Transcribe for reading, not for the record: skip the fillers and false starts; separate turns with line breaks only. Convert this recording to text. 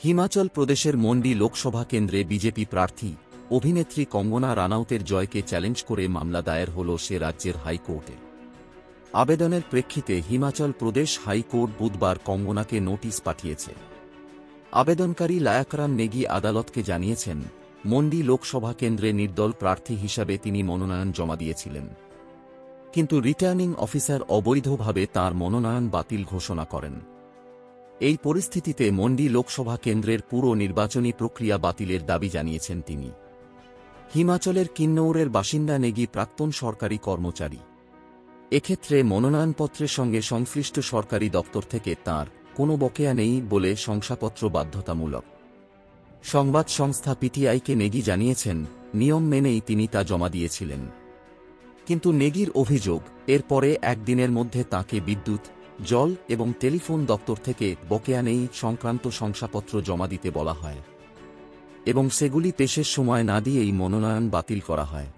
হিমাচল প্রদেশের মন্ডি লোকসভা কেন্দ্রে বিজেপি প্রার্থী অভিনেত্রী কঙ্গনা রানাউতের জয়কে চ্যালেঞ্জ করে মামলা দায়ের হল সে রাজ্যের হাইকোর্টে। আবেদনের প্রেক্ষিতে হিমাচল প্রদেশ হাইকোর্ট বুধবার কঙ্গনাকে নোটিশ পাঠিয়েছে। আবেদনকারী লায়াকরাম নেগি আদালতকে জানিয়েছেন, মন্ডি লোকসভা কেন্দ্রে নির্দল প্রার্থী হিসাবে তিনি মনোনয়ন জমা দিয়েছিলেন, কিন্তু রিটার্নিং অফিসার অবৈধভাবে তাঁর মনোনয়ন বাতিল ঘোষণা করেন। এই পরিস্থিতিতে মন্ডি লোকসভা কেন্দ্রের পুরো নির্বাচনী প্রক্রিয়া বাতিলের দাবি জানিয়েছেন তিনি। হিমাচলের কিন্নৌরের বাসিন্দা নেগি প্রাক্তন সরকারি কর্মচারী। এক্ষেত্রে মনোনয়নপত্রের সঙ্গে সংশ্লিষ্ট সরকারি দপ্তর থেকে তাঁর কোনো বকেয়া নেই বলে শংসাপত্র বাধ্যতামূলক। সংবাদ সংস্থা পিটিআইকে নেগি জানিয়েছেন, নিয়ম মেনেই তিনি তা জমা দিয়েছিলেন। কিন্তু নেগির অভিযোগ, এরপরে একদিনের মধ্যে তাঁকে বিদ্যুৎ, জল এবং টেলিফোন দপ্তর থেকে বকেয়া নেই সংক্রান্ত শংসাপত্র জমা দিতে বলা হয় এবং সেগুলি পেশের সময় না দিয়েই মনোনয়ন বাতিল করা হয়।